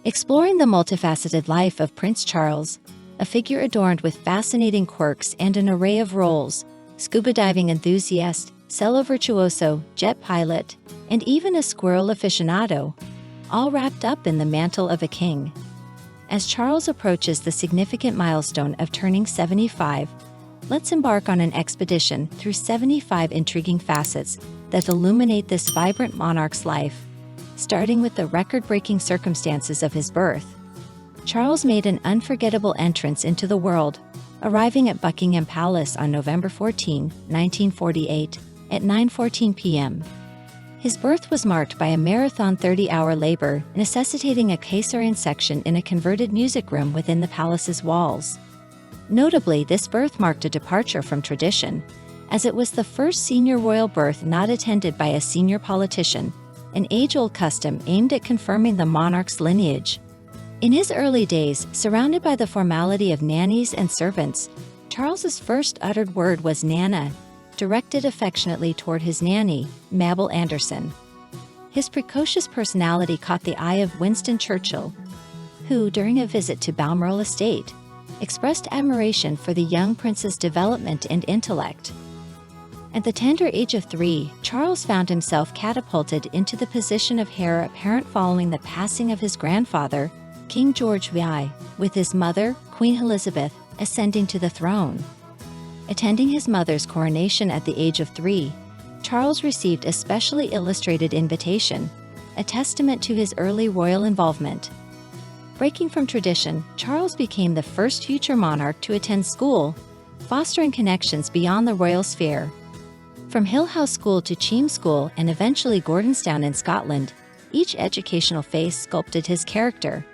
Exploring the multifaceted life of Prince Charles, a figure adorned with fascinating quirks and an array of roles: scuba diving enthusiast, cello virtuoso, jet pilot, and even a squirrel aficionado, all wrapped up in the mantle of a king. As Charles approaches the significant milestone of turning 75, let's embark on an expedition through 75 intriguing facets that illuminate this vibrant monarch's life. Starting with the record-breaking circumstances of his birth, Charles made an unforgettable entrance into the world, arriving at Buckingham Palace on November 14, 1948, at 9:14 p.m. His birth was marked by a marathon 30-hour labor, necessitating a caesarean section in a converted music room within the palace's walls. Notably, this birth marked a departure from tradition, as it was the first senior royal birth not attended by a senior politician, an age-old custom aimed at confirming the monarch's lineage. In his early days, surrounded by the formality of nannies and servants, Charles's first uttered word was Nana, directed affectionately toward his nanny, Mabel Anderson. His precocious personality caught the eye of Winston Churchill, who, during a visit to Balmoral Estate, expressed admiration for the young prince's development and intellect. At the tender age of 3, Charles found himself catapulted into the position of heir apparent following the passing of his grandfather, King George VI, with his mother, Queen Elizabeth, ascending to the throne. Attending his mother's coronation at the age of 3, Charles received a specially illustrated invitation, a testament to his early royal involvement. Breaking from tradition, Charles became the first future monarch to attend school, fostering connections beyond the royal sphere. From Hill House School to Cheam School and eventually Gordonstoun in Scotland, each educational phase sculpted his character.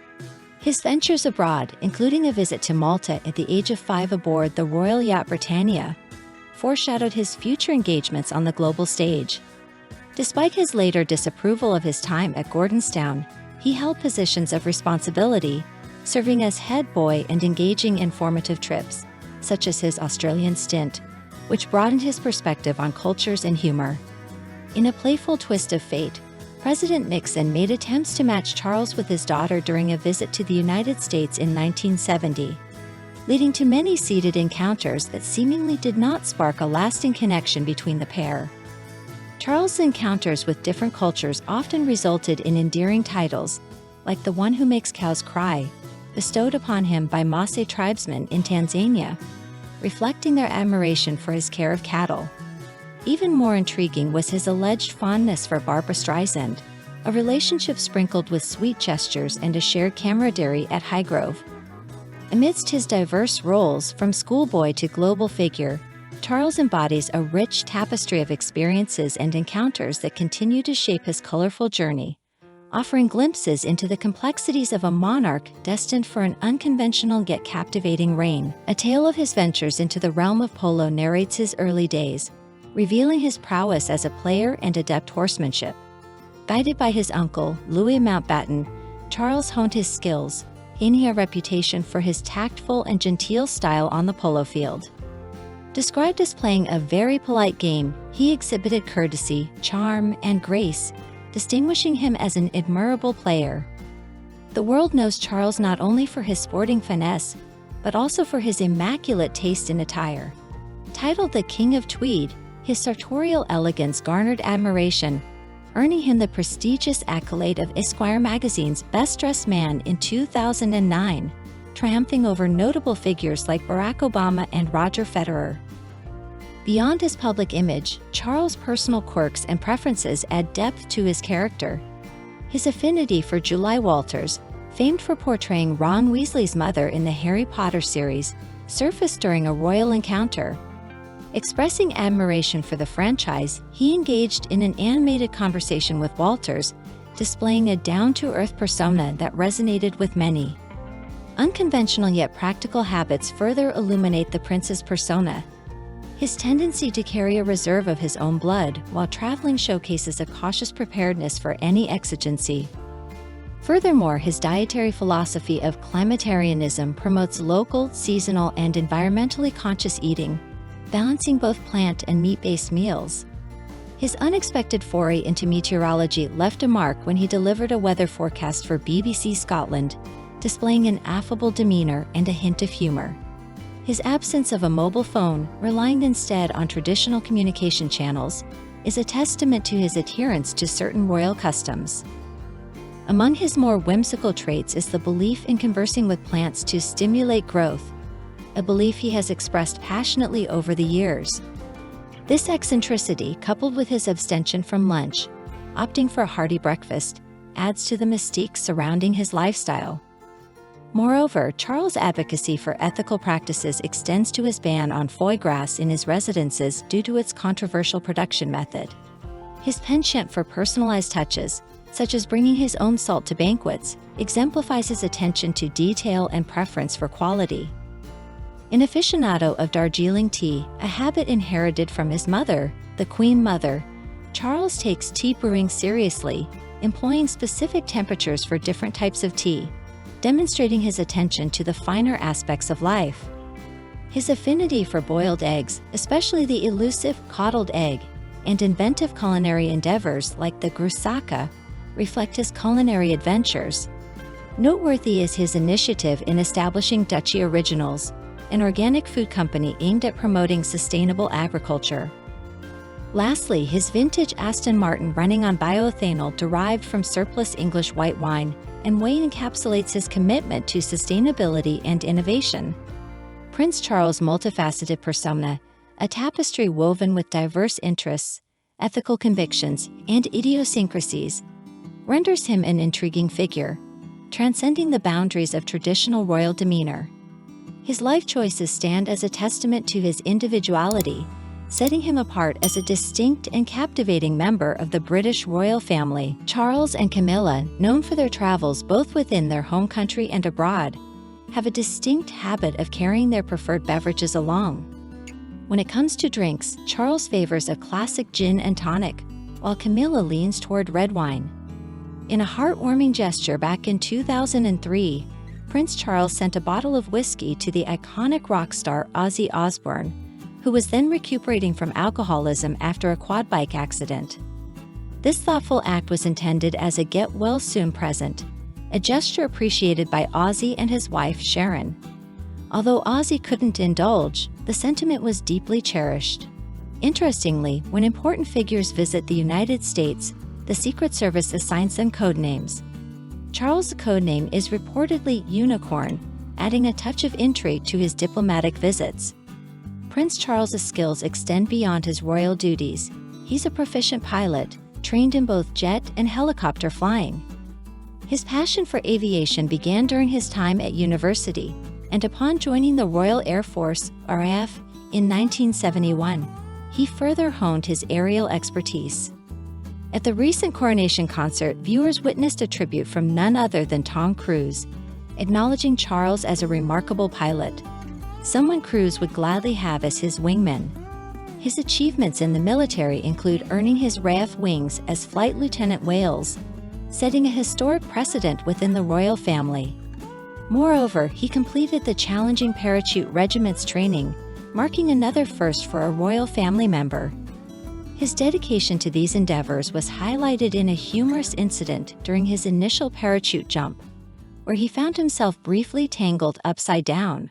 His ventures abroad, including a visit to Malta at the age of 5 aboard the royal yacht Britannia, foreshadowed his future engagements on the global stage. Despite his later disapproval of his time at Gordonstoun, he held positions of responsibility, serving as head boy and engaging in formative trips, such as his Australian stint, which broadened his perspective on cultures and humor. In a playful twist of fate, President Nixon made attempts to match Charles with his daughter during a visit to the United States in 1970, leading to many seated encounters that seemingly did not spark a lasting connection between the pair. Charles' encounters with different cultures often resulted in endearing titles, like the one who makes cows cry, bestowed upon him by Maasai tribesmen in Tanzania, reflecting their admiration for his care of cattle. Even more intriguing was his alleged fondness for Barbra Streisand, a relationship sprinkled with sweet gestures and a shared camaraderie at Highgrove. Amidst his diverse roles, from schoolboy to global figure, Charles embodies a rich tapestry of experiences and encounters that continue to shape his colorful journey, offering glimpses into the complexities of a monarch destined for an unconventional yet captivating reign. A tale of his ventures into the realm of polo narrates his early days, revealing his prowess as a player and adept horsemanship. Guided by his uncle, Louis Mountbatten, Charles honed his skills, gaining a reputation for his tactful and genteel style on the polo field. Described as playing a very polite game, he exhibited courtesy, charm, and grace, distinguishing him as an admirable player. The world knows Charles not only for his sporting finesse, but also for his immaculate taste in attire. Titled the King of Tweed, his sartorial elegance garnered admiration, earning him the prestigious accolade of Esquire magazine's Best Dressed Man in 2009, triumphing over notable figures like Barack Obama and Roger Federer. Beyond his public image, Charles' personal quirks and preferences add depth to his character. His affinity for Julie Walters, famed for portraying Ron Weasley's mother in the Harry Potter series, surfaced during a royal encounter. Expressing admiration for the franchise, he engaged in an animated conversation with Walters, displaying a down-to-earth persona that resonated with many. Unconventional yet practical habits further illuminate the prince's persona. His tendency to carry a reserve of his own blood while traveling showcases a cautious preparedness for any exigency. Furthermore, his dietary philosophy of climatarianism promotes local, seasonal, and environmentally conscious eating, balancing both plant and meat-based meals. His unexpected foray into meteorology left a mark when he delivered a weather forecast for BBC Scotland, displaying an affable demeanor and a hint of humor. His absence of a mobile phone, relying instead on traditional communication channels, is a testament to his adherence to certain royal customs. Among his more whimsical traits is the belief in conversing with plants to stimulate growth, a belief he has expressed passionately over the years. This eccentricity, coupled with his abstention from lunch, opting for a hearty breakfast, adds to the mystique surrounding his lifestyle. Moreover, Charles' advocacy for ethical practices extends to his ban on foie gras in his residences due to its controversial production method. His penchant for personalized touches, such as bringing his own salt to banquets, exemplifies his attention to detail and preference for quality. An aficionado of Darjeeling tea, a habit inherited from his mother, the Queen Mother, Charles takes tea brewing seriously, employing specific temperatures for different types of tea, demonstrating his attention to the finer aspects of life. His affinity for boiled eggs, especially the elusive coddled egg, and inventive culinary endeavors like the grusaka, reflect his culinary adventures. Noteworthy is his initiative in establishing Duchy Originals, an organic food company aimed at promoting sustainable agriculture. Lastly, his vintage Aston Martin running on bioethanol derived from surplus English white wine and way encapsulates his commitment to sustainability and innovation. Prince Charles' multifaceted persona, a tapestry woven with diverse interests, ethical convictions, and idiosyncrasies, renders him an intriguing figure, transcending the boundaries of traditional royal demeanor. His life choices stand as a testament to his individuality, setting him apart as a distinct and captivating member of the British royal family. Charles and Camilla, known for their travels both within their home country and abroad, have a distinct habit of carrying their preferred beverages along. When it comes to drinks, Charles favors a classic gin and tonic, while Camilla leans toward red wine. In a heartwarming gesture back in 2003, Prince Charles sent a bottle of whiskey to the iconic rock star Ozzy Osbourne, who was then recuperating from alcoholism after a quad bike accident. This thoughtful act was intended as a get-well-soon present, a gesture appreciated by Ozzy and his wife Sharon. Although Ozzy couldn't indulge, the sentiment was deeply cherished. Interestingly, when important figures visit the United States, the Secret Service assigns them code names. Charles' codename is reportedly Unicorn, adding a touch of intrigue to his diplomatic visits. Prince Charles's skills extend beyond his royal duties. He's a proficient pilot, trained in both jet and helicopter flying. His passion for aviation began during his time at university, and upon joining the Royal Air Force, RAF, in 1971, he further honed his aerial expertise. At the recent coronation concert, viewers witnessed a tribute from none other than Tom Cruise, acknowledging Charles as a remarkable pilot, someone Cruise would gladly have as his wingman. His achievements in the military include earning his RAF wings as Flight Lieutenant Wales, setting a historic precedent within the royal family. Moreover, he completed the challenging Parachute Regiment's training, marking another first for a royal family member. His dedication to these endeavors was highlighted in a humorous incident during his initial parachute jump, where he found himself briefly tangled upside down,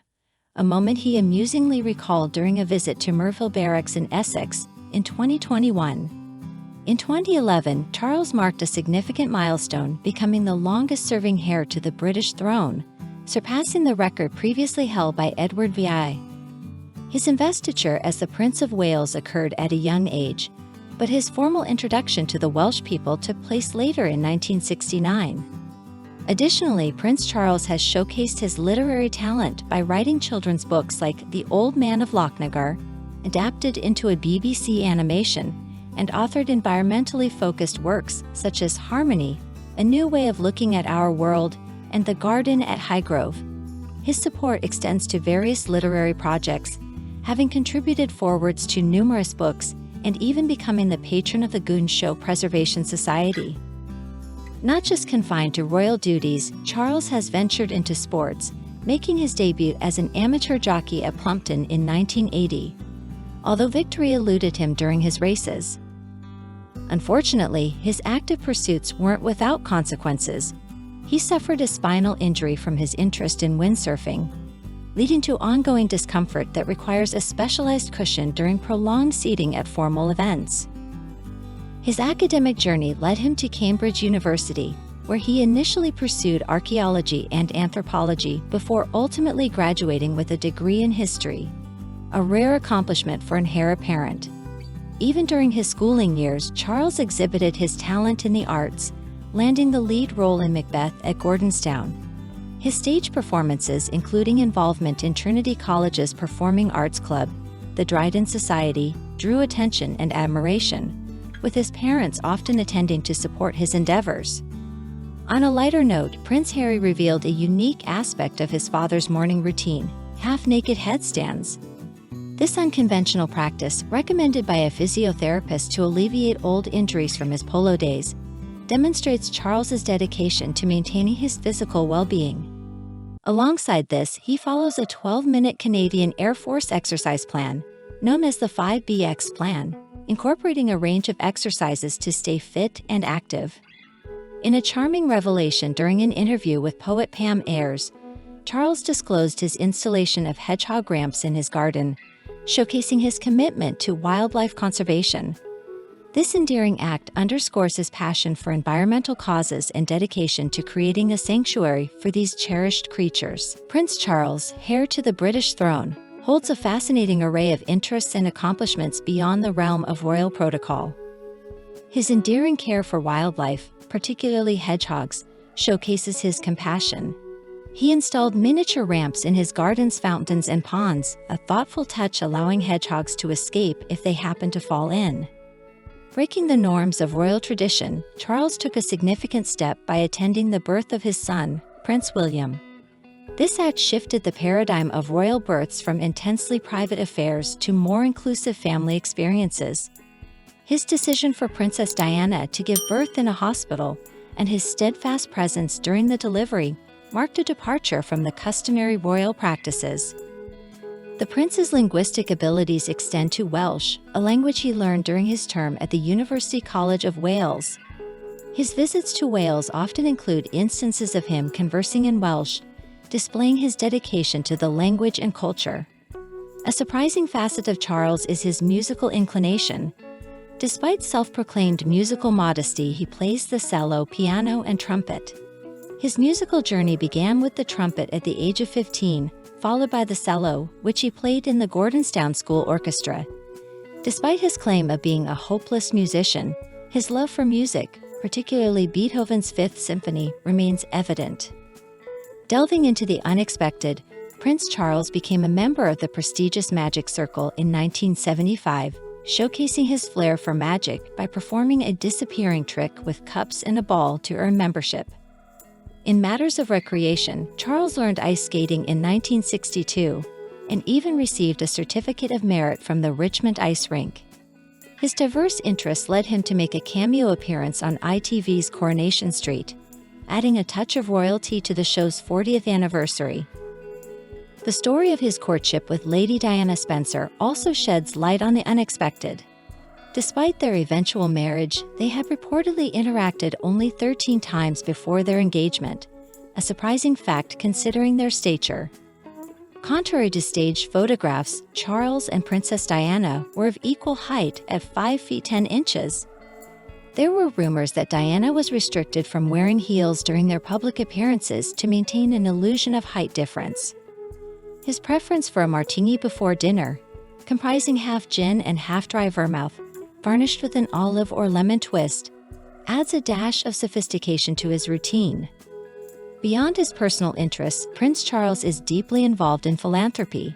a moment he amusingly recalled during a visit to Merville Barracks in Essex in 2021. In 2011, Charles marked a significant milestone, becoming the longest-serving heir to the British throne, surpassing the record previously held by Edward VI. His investiture as the Prince of Wales occurred at a young age, but his formal introduction to the Welsh people took place later in 1969. Additionally, Prince Charles has showcased his literary talent by writing children's books like The Old Man of Lochnagar, adapted into a BBC animation, and authored environmentally focused works such as Harmony, A New Way of Looking at Our World, and The Garden at Highgrove. His support extends to various literary projects, having contributed forewords to numerous books and even becoming the patron of the Goon Show Preservation Society. Not just confined to royal duties, Charles has ventured into sports, making his debut as an amateur jockey at Plumpton in 1980, although victory eluded him during his races. Unfortunately, his active pursuits weren't without consequences. He suffered a spinal injury from his interest in windsurfing, leading to ongoing discomfort that requires a specialized cushion during prolonged seating at formal events. His academic journey led him to Cambridge University, where he initially pursued archaeology and anthropology before ultimately graduating with a degree in history, a rare accomplishment for an heir apparent. Even during his schooling years, Charles exhibited his talent in the arts, landing the lead role in Macbeth at Gordonstown. His stage performances, including involvement in Trinity College's Performing Arts Club, the Dryden Society, drew attention and admiration, with his parents often attending to support his endeavors. On a lighter note, Prince Harry revealed a unique aspect of his father's morning routine: half-naked headstands. This unconventional practice, recommended by a physiotherapist to alleviate old injuries from his polo days, demonstrates Charles's dedication to maintaining his physical well-being. Alongside this, he follows a 12-minute Canadian Air Force exercise plan, known as the 5BX plan, incorporating a range of exercises to stay fit and active. In a charming revelation during an interview with poet Pam Ayres, Charles disclosed his installation of hedgehog ramps in his garden, showcasing his commitment to wildlife conservation. This endearing act underscores his passion for environmental causes and dedication to creating a sanctuary for these cherished creatures. Prince Charles, heir to the British throne, holds a fascinating array of interests and accomplishments beyond the realm of royal protocol. His endearing care for wildlife, particularly hedgehogs, showcases his compassion. He installed miniature ramps in his gardens, fountains, and ponds, a thoughtful touch allowing hedgehogs to escape if they happen to fall in. Breaking the norms of royal tradition, Charles took a significant step by attending the birth of his son, Prince William. This act shifted the paradigm of royal births from intensely private affairs to more inclusive family experiences. His decision for Princess Diana to give birth in a hospital, and his steadfast presence during the delivery, marked a departure from the customary royal practices. The prince's linguistic abilities extend to Welsh, a language he learned during his term at the University College of Wales. His visits to Wales often include instances of him conversing in Welsh, displaying his dedication to the language and culture. A surprising facet of Charles is his musical inclination. Despite self-proclaimed musical modesty, he plays the cello, piano, and trumpet. His musical journey began with the trumpet at the age of 15, followed by the cello, which he played in the Gordonstown School Orchestra. Despite his claim of being a hopeless musician, his love for music, particularly Beethoven's Fifth Symphony, remains evident. Delving into the unexpected, Prince Charles became a member of the prestigious Magic Circle in 1975, showcasing his flair for magic by performing a disappearing trick with cups and a ball to earn membership. In matters of recreation, Charles learned ice skating in 1962 and even received a Certificate of Merit from the Richmond Ice Rink. His diverse interests led him to make a cameo appearance on ITV's Coronation Street, adding a touch of royalty to the show's 40th anniversary. The story of his courtship with Lady Diana Spencer also sheds light on the unexpected. Despite their eventual marriage, they had reportedly interacted only 13 times before their engagement, a surprising fact considering their stature. Contrary to staged photographs, Charles and Princess Diana were of equal height at 5 feet 10 inches. There were rumors that Diana was restricted from wearing heels during their public appearances to maintain an illusion of height difference. His preference for a martini before dinner, comprising half gin and half dry vermouth, garnished with an olive or lemon twist, adds a dash of sophistication to his routine. Beyond his personal interests, Prince Charles is deeply involved in philanthropy.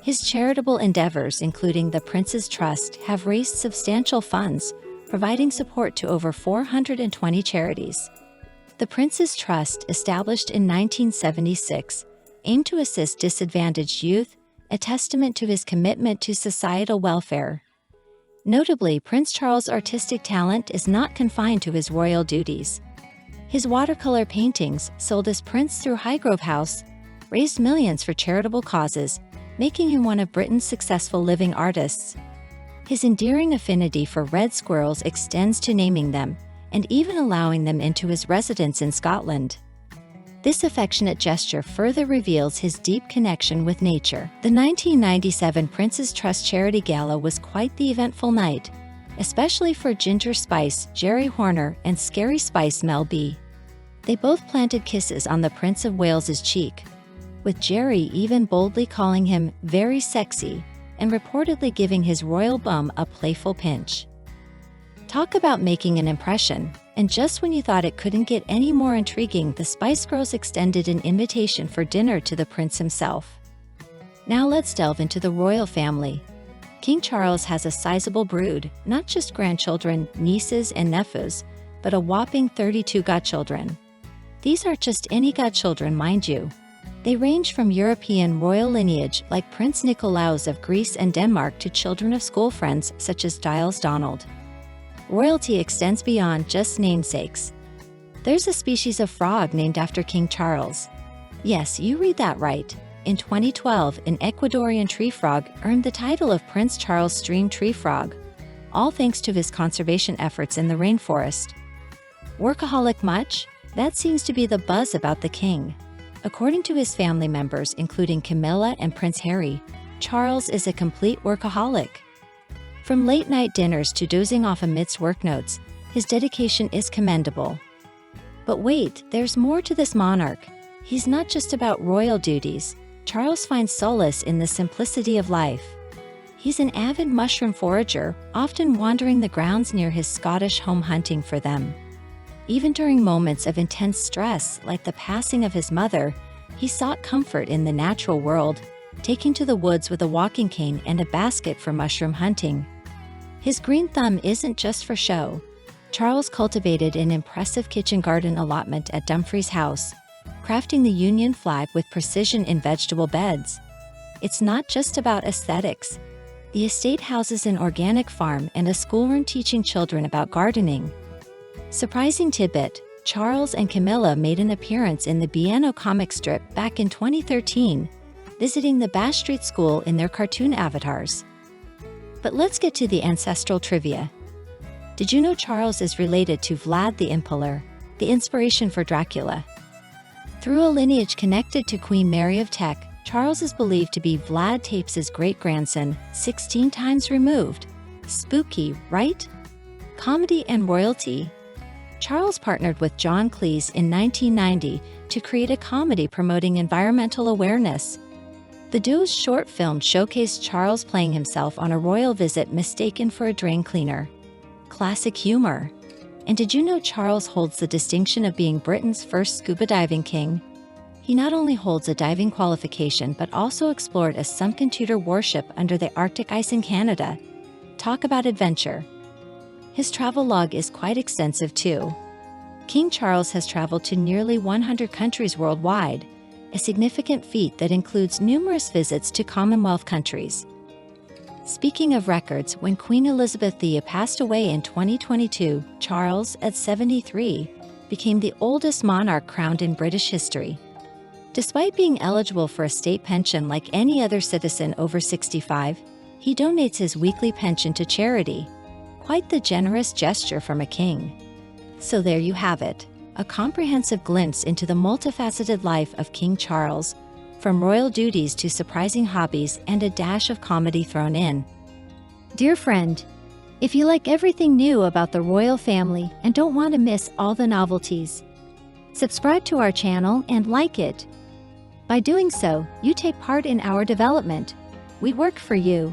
His charitable endeavors, including the Prince's Trust, have raised substantial funds, providing support to over 420 charities. The Prince's Trust, established in 1976, aimed to assist disadvantaged youth, a testament to his commitment to societal welfare. Notably, Prince Charles' artistic talent is not confined to his royal duties. His watercolor paintings, sold as prints through Highgrove House, raised millions for charitable causes, making him one of Britain's successful living artists. His endearing affinity for red squirrels extends to naming them, and even allowing them into his residence in Scotland. This affectionate gesture further reveals his deep connection with nature. The 1997 Prince's Trust Charity Gala was quite the eventful night, especially for Ginger Spice, Jerry Horner, and Scary Spice Mel B. They both planted kisses on the Prince of Wales's cheek, with Jerry even boldly calling him very sexy and reportedly giving his royal bum a playful pinch. Talk about making an impression, and just when you thought it couldn't get any more intriguing, the Spice Girls extended an invitation for dinner to the prince himself. Now let's delve into the royal family. King Charles has a sizable brood, not just grandchildren, nieces, and nephews, but a whopping 32 godchildren. These aren't just any godchildren, mind you. They range from European royal lineage like Prince Nicolaus of Greece and Denmark to children of school friends such as Giles Donald. Royalty extends beyond just namesakes. There's a species of frog named after King Charles. Yes, you read that right. In 2012, an Ecuadorian tree frog earned the title of Prince Charles Stream Tree Frog, all thanks to his conservation efforts in the rainforest. Workaholic much? That seems to be the buzz about the king. According to his family members, including Camilla and Prince Harry, Charles is a complete workaholic. From late-night dinners to dozing off amidst work notes, his dedication is commendable. But wait, there's more to this monarch. He's not just about royal duties. Charles finds solace in the simplicity of life. He's an avid mushroom forager, often wandering the grounds near his Scottish home hunting for them. Even during moments of intense stress, like the passing of his mother, he sought comfort in the natural world, taking to the woods with a walking cane and a basket for mushroom hunting. His green thumb isn't just for show. Charles cultivated an impressive kitchen garden allotment at Dumfries House, crafting the Union flag with precision in vegetable beds. It's not just about aesthetics. The estate houses an organic farm and a schoolroom teaching children about gardening. Surprising tidbit, Charles and Camilla made an appearance in the Biano comic strip back in 2013, visiting the Bash Street School in their cartoon avatars. But let's get to the ancestral trivia. Did you know Charles is related to Vlad the Impaler, the inspiration for Dracula? Through a lineage connected to Queen Mary of Teck, Charles is believed to be Vlad Tepes' great-grandson, 16 times removed. Spooky, right? Comedy and royalty. Charles partnered with John Cleese in 1990 to create a comedy promoting environmental awareness. The duo's short film showcased Charles playing himself on a royal visit mistaken for a drain cleaner. Classic humor. And did you know Charles holds the distinction of being Britain's first scuba diving king? He not only holds a diving qualification but also explored a sunken Tudor warship under the Arctic ice in Canada. Talk about adventure. His travel log is quite extensive too. King Charles has traveled to nearly 100 countries worldwide, a significant feat that includes numerous visits to Commonwealth countries. Speaking of records, when Queen Elizabeth II passed away in 2022, Charles, at 73, became the oldest monarch crowned in British history. Despite being eligible for a state pension like any other citizen over 65, he donates his weekly pension to charity. Quite the generous gesture from a king. So there you have it, a comprehensive glimpse into the multifaceted life of King Charles, from royal duties to surprising hobbies and a dash of comedy thrown in. Dear friend, if you like everything new about the royal family and don't want to miss all the novelties, subscribe to our channel and like it. By doing so, you take part in our development. We work for you.